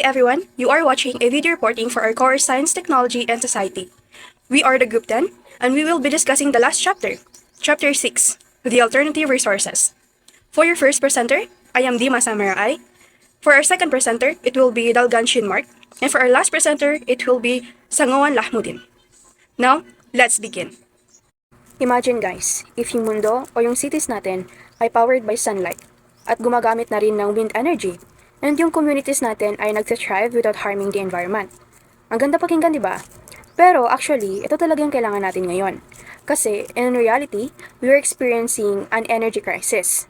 everyone, you are watching a video reporting for our course Science, Technology, and Society. We are the Group 10, and we will be discussing the last chapter, Chapter 6, the Alternative Resources. For your first presenter, I am Dima Samarai. For our second presenter, it will be Dalgan Shinmark. And for our last presenter, it will be Sangoan Lahmudin. Now, let's begin. Imagine guys, if yung mundo o yung cities natin ay powered by sunlight at gumagamit na rin ng wind energy, and yung communities natin ay nag-thrive without harming the environment. Ang ganda pakinggan, di ba? Pero actually, ito talaga yung kailangan natin ngayon. Kasi, in reality, we are experiencing an energy crisis.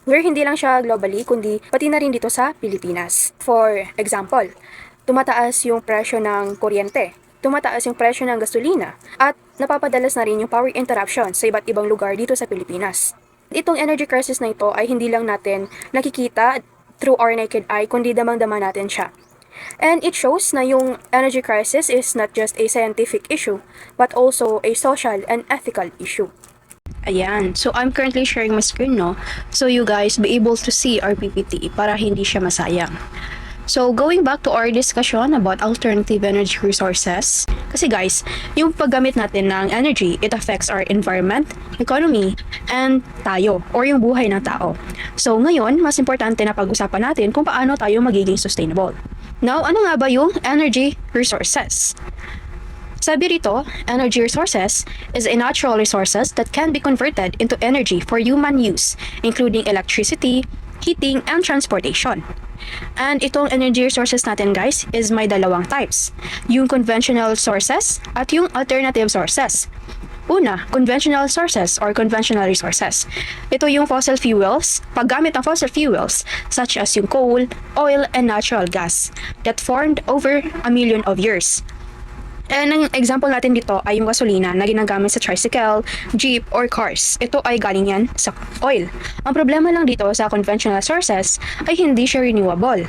Where hindi lang siya globally, kundi pati na rin dito sa Pilipinas. For example, tumataas yung presyo ng kuryente, tumataas yung presyo ng gasolina, at napapadalas na rin yung power interruption sa iba't ibang lugar dito sa Pilipinas. Itong energy crisis na ito ay hindi lang natin nakikita through our naked eye, kundi damang-dama natin siya. And it shows na yung energy crisis is not just a scientific issue, but also a social and ethical issue. Ayan. So, I'm currently sharing my screen, no? So, you guys be able to see our PPT para hindi siya masayang. So, going back to our discussion about alternative energy resources. Kasi guys, yung paggamit natin ng energy, it affects our environment, economy, and tayo, or yung buhay ng tao. So, ngayon, mas importante na pag-usapan natin kung paano tayo magiging sustainable. Now, ano nga ba yung energy resources? Sabi rito, energy resources is a natural resources that can be converted into energy for human use, including electricity, heating, and transportation. And itong energy resources natin guys is may dalawang types. Yung conventional sources at yung alternative sources. Una, conventional sources or conventional resources. Ito yung fossil fuels, paggamit ng fossil fuels such as yung coal, oil, and natural gas that formed over a million of years. And ang example natin dito ay yung gasolina na ginagamit sa tricycle, jeep, or cars. Ito ay galing yan sa oil. Ang problema lang dito sa conventional sources ay hindi siya renewable.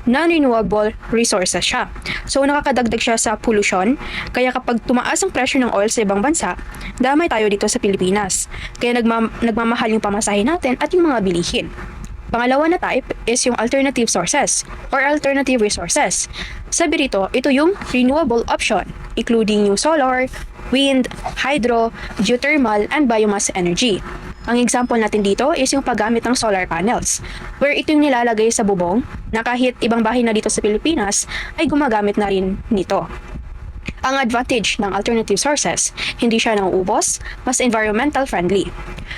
Non-renewable resources siya. So nakakadagdag siya sa pollution, kaya kapag tumaas ang presyo ng oil sa ibang bansa, damay tayo dito sa Pilipinas. Kaya nagmamahal yung pamasahe natin at yung mga bilihin. Pangalawa na type is yung alternative sources or alternative resources. Sabi rito, ito yung renewable option, including yung solar, wind, hydro, geothermal, and biomass energy. Ang example natin dito is yung paggamit ng solar panels, where ito yung nilalagay sa bubong na kahit ibang bahay na dito sa Pilipinas ay gumagamit na rin nito. Ang advantage ng alternative sources, hindi siya nauubos, mas environmental friendly.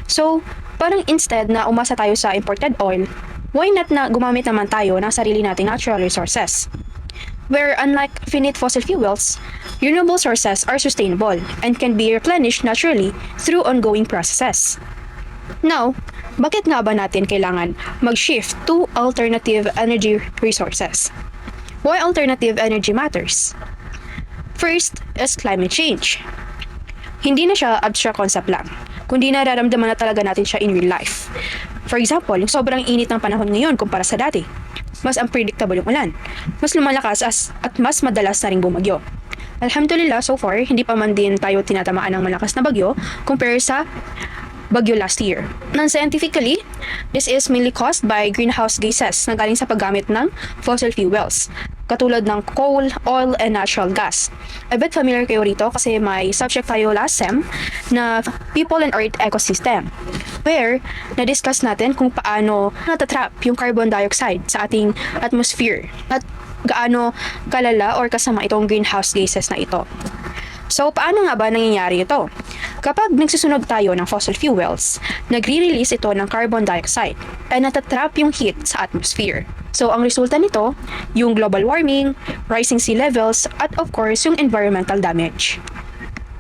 So, parang instead na umasa tayo sa imported oil, why not na gumamit naman tayo ng sarili nating natural resources? Where unlike finite fossil fuels, renewable sources are sustainable and can be replenished naturally through ongoing processes. Now, bakit nga ba natin kailangan mag-shift to alternative energy resources? Why alternative energy matters? First is climate change. Hindi na siya abstract concept lang, kundi nararamdaman na talaga natin siya in real life. For example, yung sobrang init ng panahon ngayon kumpara sa dati. Mas unpredictable yung ulan, mas lumalakas at mas madalas na ring bumagyo. Alhamdulillah, so far, hindi pa man din tayo tinatamaan ng malakas na bagyo compare sa bagyo last year. Non-scientifically, this is mainly caused by greenhouse gases na galing sa paggamit ng fossil fuels, katulad ng coal, oil, and natural gas. I bet familiar kayo rito kasi may subject tayo last sem na People and Earth Ecosystem, where na-discuss natin kung paano natatrap yung carbon dioxide sa ating atmosphere at gaano kalala or kasama itong greenhouse gases na ito. So, paano nga ba nangyayari ito? Kapag nagsusunog tayo ng fossil fuels, nagre-release ito ng carbon dioxide at natatrap yung heat sa atmosphere. So, ang resulta nito, yung global warming, rising sea levels, at of course, yung environmental damage.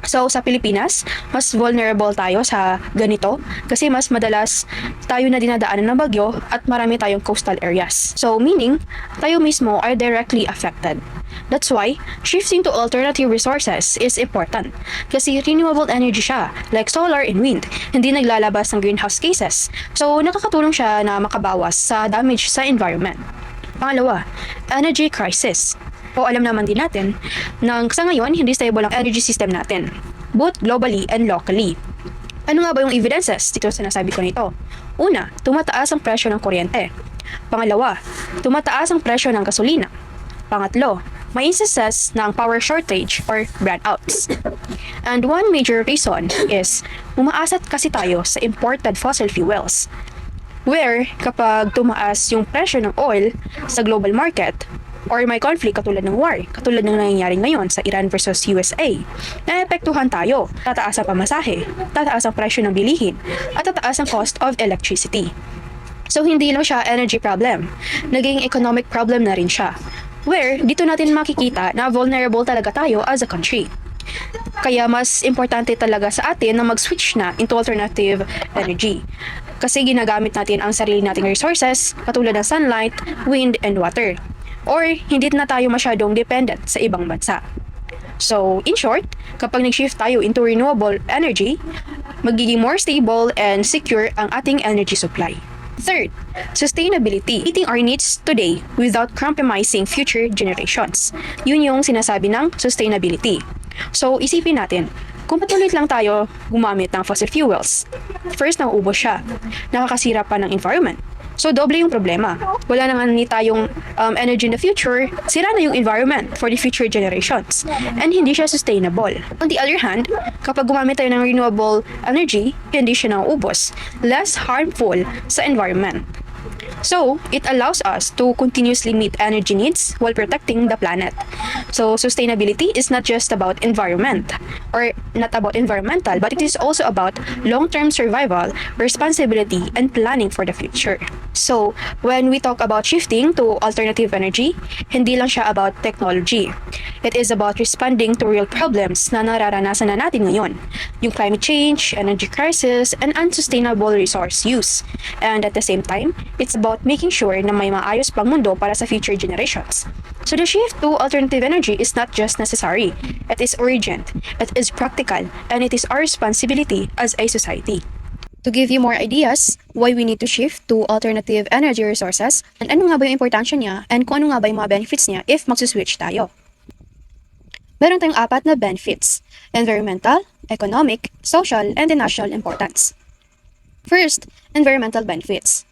So, sa Pilipinas, mas vulnerable tayo sa ganito kasi mas madalas tayo na dinadaanan ng bagyo at marami tayong coastal areas. So, meaning, tayo mismo are directly affected. That's why, shifting to alternative resources is important kasi renewable energy siya, like solar and wind, hindi naglalabas ng greenhouse gases. So, nakakatulong siya na makabawas sa damage sa environment. Pangalawa, energy crisis. O alam naman din natin na sa ngayon hindi stable ang energy system natin, both globally and locally. Ano nga ba yung evidences dito sa sinasabi ko nito? Una, tumataas ang presyo ng kuryente. Pangalawa, tumataas ang presyo ng gasolina. Pangatlo, may instances ng power shortage or brownouts. And one major reason is umaasat kasi tayo sa imported fossil fuels, where kapag tumaas yung presyo ng oil sa global market or may conflict katulad ng war, katulad ng nangyayari ngayon sa Iran versus USA, naepektuhan tayo. Tataas ang pamasahe, tataas ang presyo ng bilihin, at tataas ang cost of electricity. So hindi lang siya energy problem, naging economic problem na rin siya, where dito natin makikita na vulnerable talaga tayo as a country. Kaya mas importante talaga sa atin na mag-switch na into alternative energy. Kasi ginagamit natin ang sarili nating resources, katulad ng sunlight, wind, and water. Or hindi na tayo masyadong dependent sa ibang bansa. So, in short, kapag nag-shift tayo into renewable energy, magiging more stable and secure ang ating energy supply. Third, sustainability. Meeting our needs today without compromising future generations. Yun yung sinasabi ng sustainability. So, isipin natin, kung patuloy lang tayo gumamit ng fossil fuels, first, nauubos siya. Nakakasira pa ng environment. So, doble yung problema. Wala na nga ni tayong energy in the future, sira na yung environment for the future generations. And hindi siya sustainable. On the other hand, kapag gumamit tayo ng renewable energy, hindi siya nauubos. Less harmful sa environment. So, it allows us to continuously meet energy needs while protecting the planet. So, sustainability is not just about environment or not about environmental, but it is also about long-term survival, responsibility, and planning for the future. So, when we talk about shifting to alternative energy, hindi lang siya about technology. It is about responding to real problems na nararanasan na natin ngayon. Yung climate change, energy crisis, and unsustainable resource use. And at the same time, it's about making sure na may maayos pang mundo para sa future generations. So the shift to alternative energy is not just necessary, it is urgent, it is practical, and it is our responsibility as a society. To give you more ideas why we need to shift to alternative energy resources, and ano nga ba yung importansya niya, and kung ano nga ba yung mga benefits niya if magsuswitch tayo. Meron tayong 4 na benefits: environmental, economic, social, and the national importance. First, environmental benefits.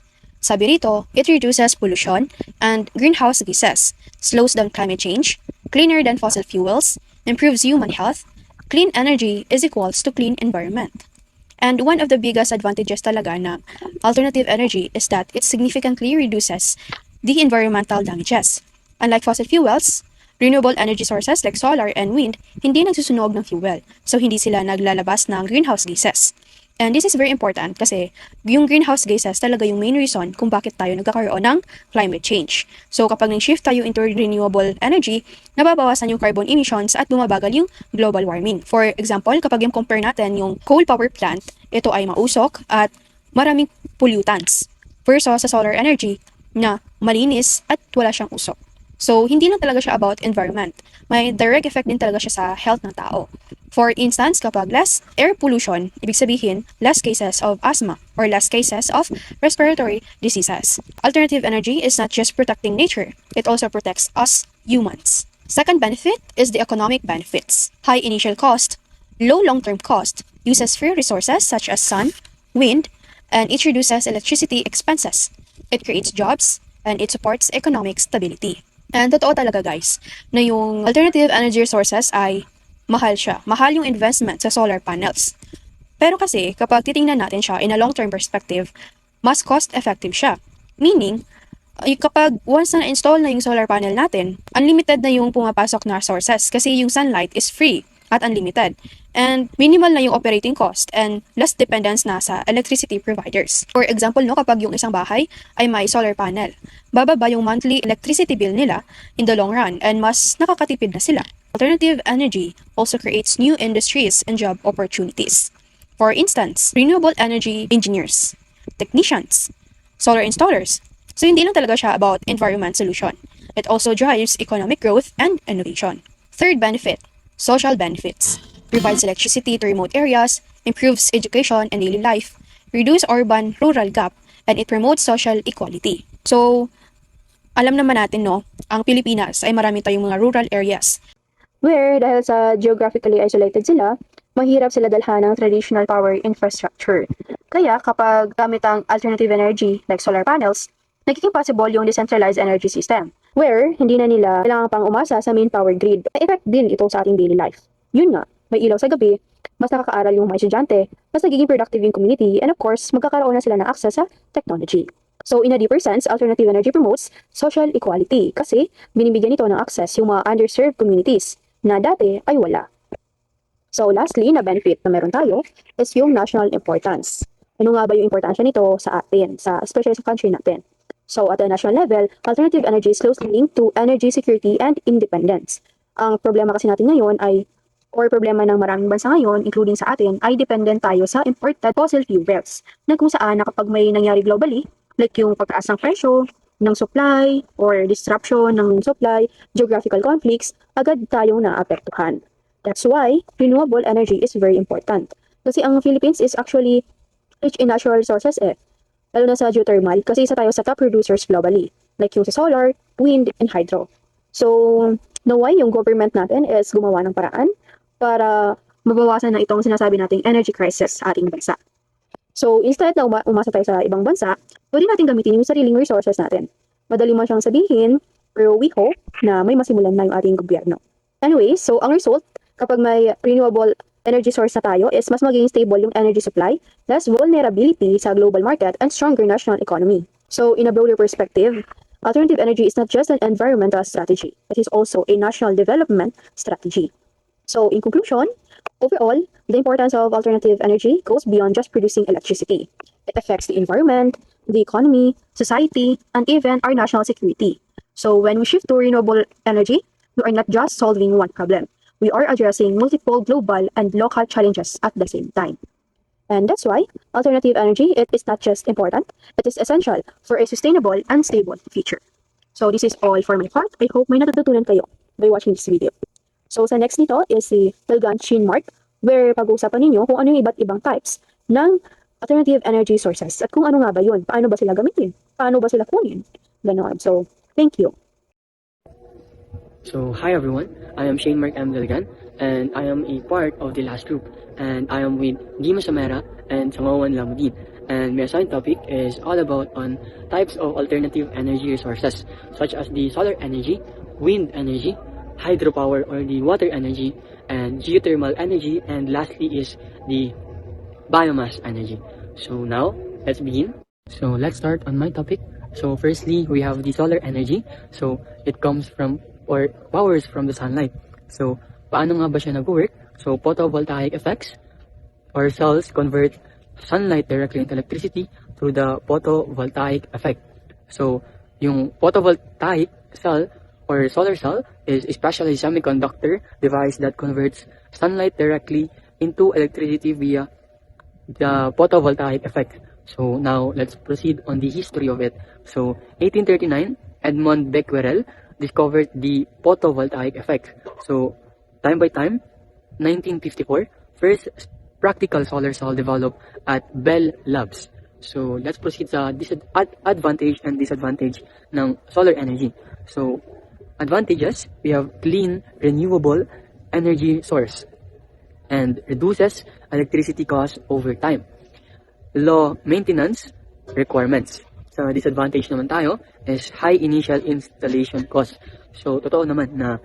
Sabi rito, it reduces pollution and greenhouse gases, slows down climate change, cleaner than fossil fuels, improves human health. Clean energy is equals to clean environment. And one of the biggest advantages talaga ng alternative energy is that it significantly reduces the environmental damages. Unlike fossil fuels, renewable energy sources like solar and wind hindi nagsusunog ng fuel, so hindi sila naglalabas ng greenhouse gases. And this is very important kasi yung greenhouse gases talaga yung main reason kung bakit tayo nagkakaroon ng climate change. So kapag nag-shift tayo into renewable energy, nababawasan yung carbon emissions at bumabagal yung global warming. For example, kapag yung compare natin yung coal power plant, ito ay mausok at maraming pollutants versus sa solar energy na malinis at wala siyang usok. So, hindi lang talaga siya about environment. May direct effect din talaga siya sa health ng tao. For instance, kapag less air pollution, ibig sabihin, less cases of asthma or less cases of respiratory diseases. Alternative energy is not just protecting nature, it also protects us humans. Second benefit is the economic benefits. High initial cost, low long-term cost, uses free resources such as sun, wind, and it reduces electricity expenses. It creates jobs, and it supports economic stability. And totoo talaga guys, na yung alternative energy resources ay mahal siya. Mahal yung investment sa solar panels. Pero kasi kapag titingnan natin siya in a long-term perspective, mas cost-effective siya. Meaning, kapag once na na-install na yung solar panel natin, unlimited na yung pumapasok na sources kasi yung sunlight is free at unlimited. And minimal na yung operating cost and less dependence na sa electricity providers. For example, no, kapag yung isang bahay ay may solar panel, bababa yung monthly electricity bill nila in the long run and mas nakakatipid na sila. Alternative energy also creates new industries and job opportunities. For instance, renewable energy engineers, technicians, solar installers. So hindi lang talaga siya about environment solution. It also drives economic growth and innovation. Third benefit, social benefits. Provides electricity to remote areas, improves education and daily life, reduce urban-rural gap, and it promotes social equality. So, alam naman natin no, ang Pilipinas ay marami tayong mga rural areas. Where dahil sa geographically isolated sila, mahirap sila dalhan ng traditional power infrastructure. Kaya kapag gamit ang alternative energy like solar panels, nagiging possible yung decentralized energy system. where hindi na nila kailangan pang umasa sa main power grid. May effect din ito sa ating daily life. Yun nga, may ilaw sa gabi, mas nakakaaral yung mga estudyante, mas nagiging productive yung community, and of course, magkakaroon na sila ng access sa technology. So in a deeper sense, alternative energy promotes social equality kasi binibigyan ito ng access yung mga underserved communities na dati ay wala. So lastly, na benefit na meron tayo is yung national importance. Ano nga ba yung importansya nito sa atin, especially sa country natin? So at the national level, alternative energy is closely linked to energy security and independence. Ang problema kasi natin ngayon or problema ng maraming bansa ngayon, including sa atin, ay dependent tayo sa imported fossil fuels na kung saan na kapag may nangyari globally, like yung pagtaas ng presyo, ng supply, or disruption ng supply, geographical conflicts, agad tayong naapektuhan. That's why renewable energy is very important. Kasi ang Philippines is actually rich in natural resources lalo na sa geothermal, kasi isa tayo sa top producers globally, like yung sa solar, wind, and hydro. So, naway yung government natin is gumawa ng paraan para mabawasan na itong sinasabi nating energy crisis sa ating bansa. So, instead na umasa tayo sa ibang bansa, pwede natin gamitin yung sariling resources natin. Madali man siyang sabihin, pero we hope na may masimulan na yung ating gobyerno. Anyway, so ang result, kapag may renewable energy source na tayo, is mas magiging stable yung energy supply, less vulnerability sa global market, and stronger national economy. So, in a broader perspective, alternative energy is not just an environmental strategy, it is also a national development strategy. So, in conclusion, overall, the importance of alternative energy goes beyond just producing electricity. It affects the environment, the economy, society, and even our national security. So, when we shift to renewable energy, we are not just solving one problem. We are addressing multiple global and local challenges at the same time. And that's why alternative energy, it is not just important, it is essential for a sustainable and stable future. So, this is all for my part. I hope may natututunan kayo by watching this video. So, sa next nito is si Talgan Shin Mark, where pag-uusapan ninyo kung ano yung iba't ibang types ng alternative energy sources at kung ano nga ba yun, paano ba sila gamitin, paano ba sila kunin, ganoon. So, thank you. So, hi everyone, I am Shane Mark M. Dalgan, and I am a part of the last group, and I am with Dima Samara and Sangawan Lamudin, and my assigned topic is all about on types of alternative energy resources, such as the solar energy, wind energy, hydropower or the water energy, and geothermal energy, and lastly is the biomass energy. So now, let's begin. So let's start on my topic. So firstly, we have the solar energy. So it comes from or powers from the sunlight. So paano nga ba siya nag-work? So photovoltaic effects or cells convert sunlight directly into electricity through the photovoltaic effect. So yung photovoltaic cell or solar cell is especially a semiconductor device that converts sunlight directly into electricity via the photovoltaic effect. So now let's proceed on the history of it. So 1839, Edmond Becquerel discovered the photovoltaic effect. So time by time, 1954, first practical solar cell developed at Bell Labs. So let's proceed sa advantage and disadvantage ng solar energy. So advantages, we have clean, renewable energy source and reduces electricity costs over time. Low maintenance requirements. Sa disadvantage naman tayo is high initial installation cost. So, totoo naman na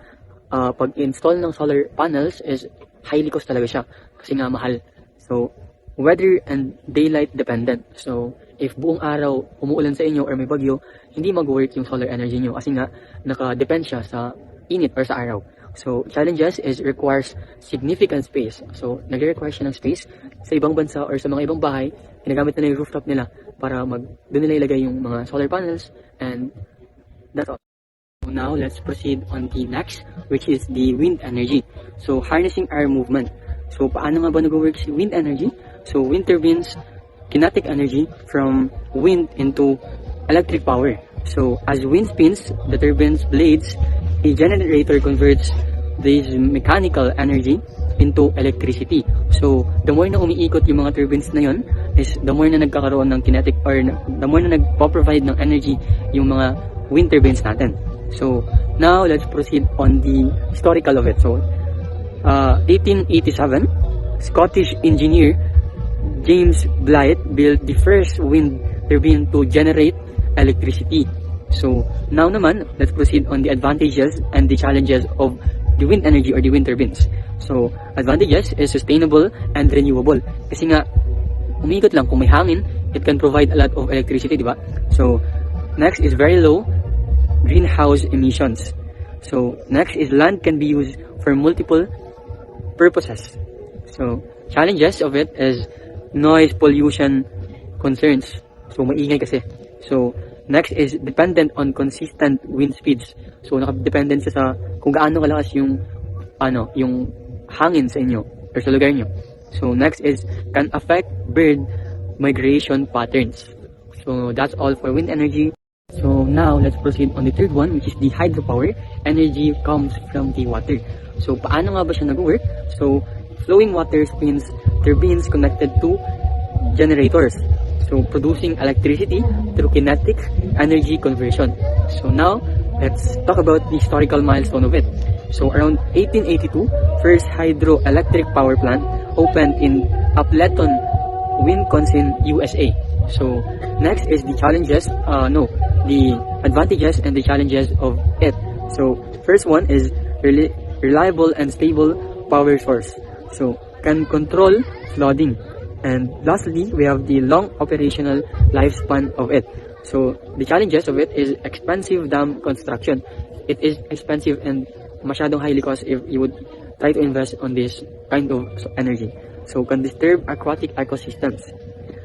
pag-install ng solar panels is highly cost talaga siya kasi nga mahal. So, weather and daylight dependent. So, if buong araw umuulan sa inyo or may bagyo, hindi mag-work yung solar energy nyo kasi nga naka-depend siya sa init or sa araw. So, challenges is requires significant space. So, nag-require siya ng space sa ibang bansa or sa mga ibang bahay, ginagamit nila yung rooftop nila para doon nila ilagay yung mga solar panels, and that's all. So now, let's proceed on the next, which is the wind energy. So, harnessing air movement. So, paano nga ba nag-work si wind energy? So, wind turbines kinetic energy from wind into electric power. So, as wind spins the turbine's blades, a generator converts this mechanical energy into electricity. So, the more na umiikot yung mga turbines na yon, is the more na nagkakaroon ng kinetic or the more na nagpo-provide ng energy yung mga wind turbines natin. So, now let's proceed on the historical of it. So, 1887, Scottish engineer James Blyth built the first wind turbine to generate electricity. So now naman, let's proceed on the advantages and the challenges of the wind energy or the wind turbines. So advantages is sustainable and renewable. Kasi nga, umikot lang kung may hangin, it can provide a lot of electricity, di ba? So next is very low greenhouse emissions. So next is land can be used for multiple purposes. So challenges of it is noise pollution concerns. So maingay kasi. So next is dependent on consistent wind speeds. So nakadependent siya sa kung gaano kalakas yung yung hangin sa inyo or sa lugar nyo. So next is can affect bird migration patterns. So that's all for wind energy. So now let's proceed on the third one, which is the hydropower. Energy comes from the water. So paano nga ba siya nag-work? So flowing water spins turbines connected to generators. So producing electricity through kinetic energy conversion. So now let's talk about the historical milestone of it. So around 1882, first hydroelectric power plant opened in Appleton, Wisconsin, USA. So next is the challenges, the advantages and the challenges of it. So first one is reliable and stable power source. So can control flooding. And lastly, we have the long operational lifespan of it. So the challenges of it is expensive dam construction. It is expensive and masyadong highly cost if you would try to invest on this kind of energy. So can disturb aquatic ecosystems.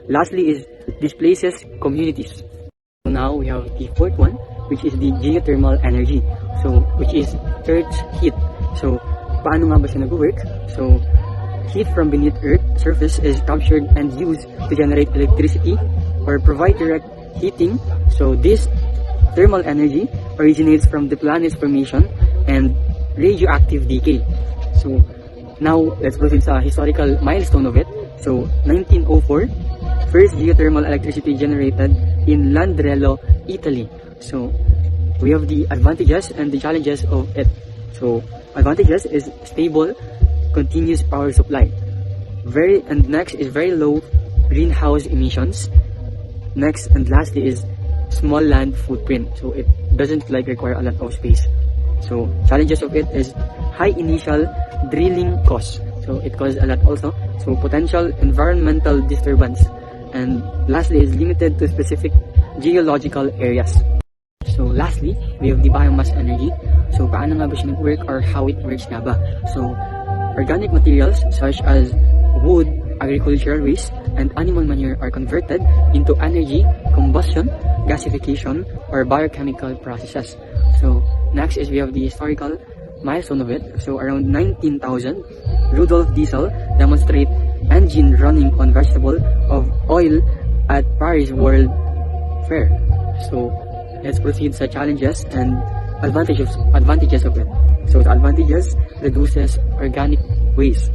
Lastly is displaces communities. So now we have the fourth one, which is the geothermal energy. So which is Earth's heat. So paano nga ba siya nag-work? So heat from beneath Earth surface is captured and used to generate electricity or provide direct heating. So this thermal energy originates from the planet's formation and radioactive decay. So now let's proceed sa historical milestone of it. So 1904, first geothermal electricity generated in Landrello, Italy. So we have the advantages and the challenges of it. So advantages is stable continuous power supply. And next is very low greenhouse emissions. Next and lastly is small land footprint. So it doesn't require a lot of space. So challenges of it is high initial drilling costs. So it costs a lot also. So potential environmental disturbance. And lastly is limited to specific geological areas. So lastly, we have the biomass energy. So paano nga ba siya nag-work or how it works nga ba? So organic materials such as wood, agricultural waste, and animal manure are converted into energy, combustion, gasification, or biochemical processes. So next is we have the historical milestone of it. So around 19,000, Rudolf Diesel demonstrate engine running on vegetable of oil at Paris World Fair. So let's proceed sa challenges and advantages of it. So the advantages reduces organic waste.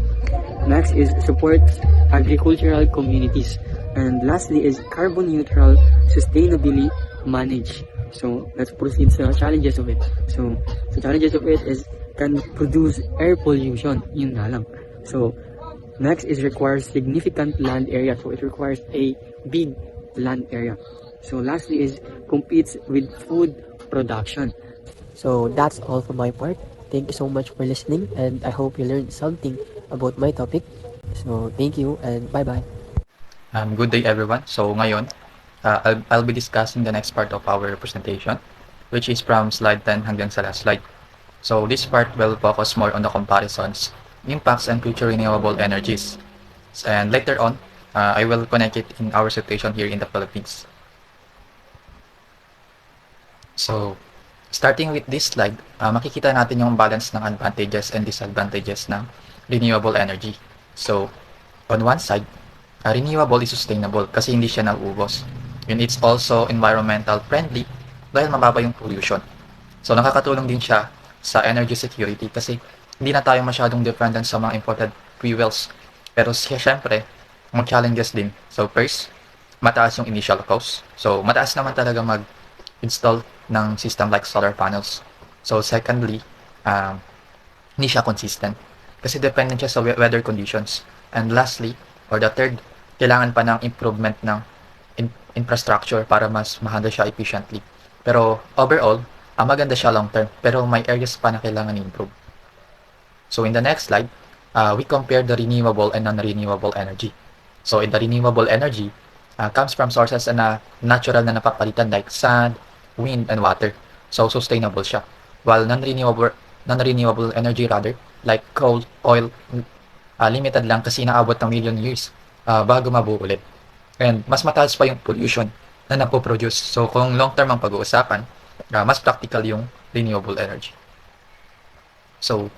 Next is supports agricultural communities. And lastly is carbon neutral, sustainably managed. So let's proceed sa challenges of it. So the challenges of it is can produce air pollution. Yun nga lang. So next is requires significant land area. So it requires a big land area. So lastly is competes with food production. So that's all for my part. Thank you so much for listening, and I hope you learned something about my topic. So thank you and bye-bye. Good day everyone. So ngayon, I'll be discussing the next part of our presentation, which is from slide 10 hanggang sa last slide. So this part will focus more on the comparisons, impacts, and future renewable energies. And later on, I will connect it in our situation here in the Philippines. So starting with this slide, makikita natin yung balance ng advantages and disadvantages ng renewable energy. So on one side, renewable is sustainable kasi hindi siya nauubos. And it's also environmental friendly dahil mababa yung pollution. So nakakatulong din siya sa energy security kasi hindi na tayo masyadong dependent sa mga imported fuels. Pero syempre, mga challenges din. So first, mataas yung initial cost. So mataas naman talaga mag-install ng system like solar panels. So secondly, hindi siya consistent kasi dependent siya sa weather conditions. And lastly, or the third, kailangan pa ng improvement ng infrastructure para mas ma-handle siya efficiently. Pero overall, maganda siya long term, pero may areas pa na kailangan i-improve. So in the next slide, we compare the renewable and non-renewable energy. So in the renewable energy, comes from sources na natural na napapalitan like sand, wind, and water. So sustainable siya. While non-renewable energy rather, like coal, oil, limited lang kasi inaabot ng million years bago mabuo ulit. And mas mataas pa yung pollution na napoproduce. So kung long-term ang pag-uusapan, mas practical yung renewable energy. So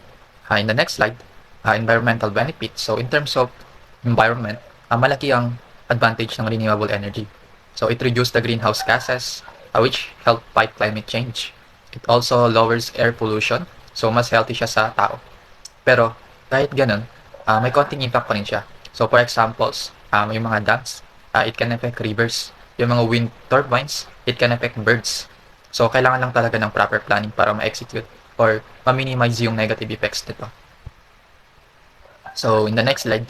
in the next slide, environmental benefits. So in terms of environment, malaki ang advantage ng renewable energy. So it reduces the greenhouse gases, which help fight climate change. It also lowers air pollution, so mas healthy siya sa tao. Pero kahit ganun, may konting impact pa rin siya. So for examples, yung mga dams, it can affect rivers. Yung mga wind turbines, it can affect birds. So kailangan lang talaga ng proper planning para ma-execute or ma-minimize yung negative effects nito. So in the next slide,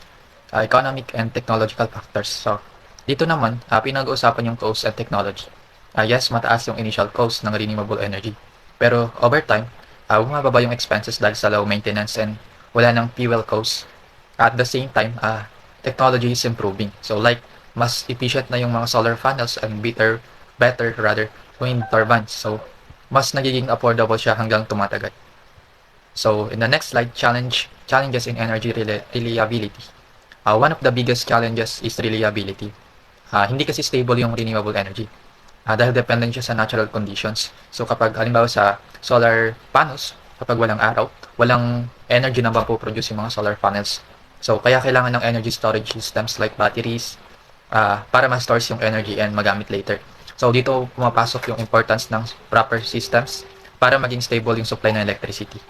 economic and technological factors. So dito naman, pinag-uusapan yung cost and technology. Yes, mataas yung initial cost ng renewable energy. Pero over time, bumababa yung expenses dahil sa low maintenance and wala ng fuel cost. At the same time, technology is improving. So like, mas efficient na yung mga solar panels and better wind turbines. So mas nagiging affordable siya hanggang tumatagal. So in the next slide, challenges in energy reliability. One of the biggest challenges is reliability. Hindi kasi stable yung renewable energy. Dahil dependent siya sa natural conditions. So kapag halimbawa sa solar panels, kapag walang araw, walang energy na mapoproduce yung mga solar panels. So kaya kailangan ng energy storage systems like batteries para ma-store yung energy and magamit later. So dito pumapasok yung importance ng proper systems para maging stable yung supply ng electricity.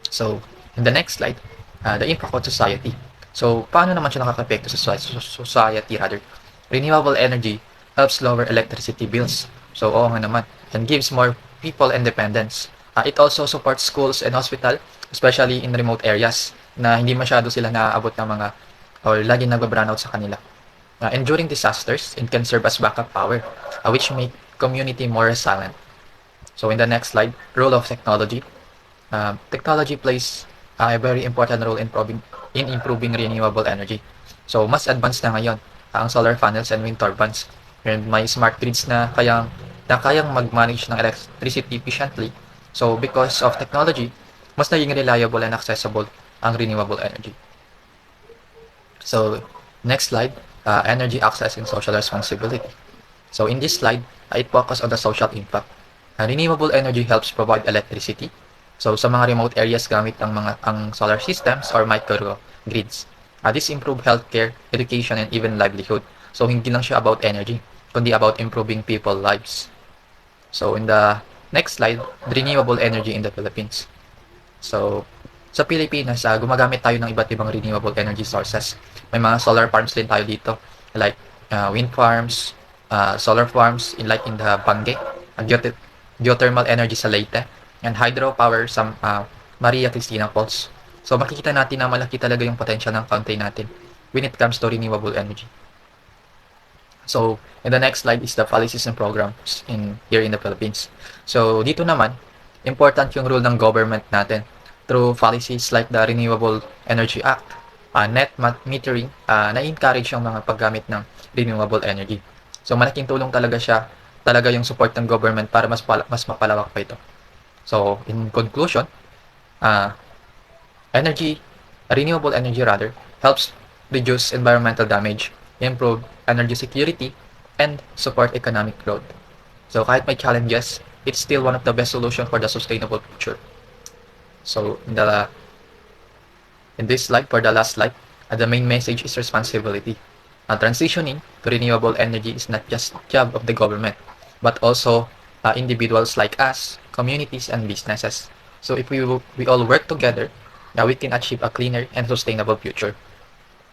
So in the next slide, the impact on society. So paano naman siya nakaka-epekto sa society rather? Renewable energy helps lower electricity bills. So oo nga naman, and gives more people independence. It also supports schools and hospital, especially in remote areas na hindi masyado sila naaabot ng mga or laging nagba-brownout sa kanila. And during disasters, it can serve as backup power, which make community more resilient. So in the next slide, role of technology. Technology plays a very important role in improving renewable energy. So mas advanced na ngayon ang solar panels and wind turbines. And may smart grids na kayang mag-manage ng electricity efficiently. So because of technology, mas naging reliable and accessible ang renewable energy. So next slide, energy access and social responsibility. So in this slide, it focuses on the social impact. Renewable energy helps provide electricity. So sa mga remote areas gamit ang solar systems or microgrids. This improve healthcare, education, and even livelihood. So hindi lang siya about energy, kundi about improving people's lives. So in the next slide, renewable energy in the Philippines. So sa Pilipinas, gumagamit tayo ng iba't ibang renewable energy sources. May mga solar farms din tayo dito, like wind farms, solar farms in the Bangue, geothermal energy sa Leyte, and hydropower sa Maria Cristina Falls. So makikita natin na malaki talaga yung potential ng country natin when it comes to renewable energy. So in the next slide is the policies and programs here in the Philippines. So dito naman, important yung role ng government natin through policies like the Renewable Energy Act, net metering, na-encourage yung mga paggamit ng renewable energy. So malaking tulong talaga yung support ng government para mas mapalawak pa ito. So in conclusion, renewable energy helps reduce environmental damage, improve energy security, and support economic growth. So kahit may challenges, it's still one of the best solutions for the sustainable future. So in this slide, for the last slide, the main message is responsibility. Transitioning to renewable energy is not just the job of the government, but also individuals like us, communities, and businesses. So if we all work together, we can achieve a cleaner and sustainable future.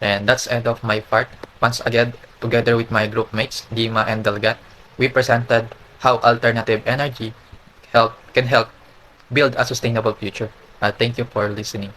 And that's the end of my part. Once again, together with my group mates, Dima and Delgat, we presented how alternative energy can help build a sustainable future. Thank you for listening.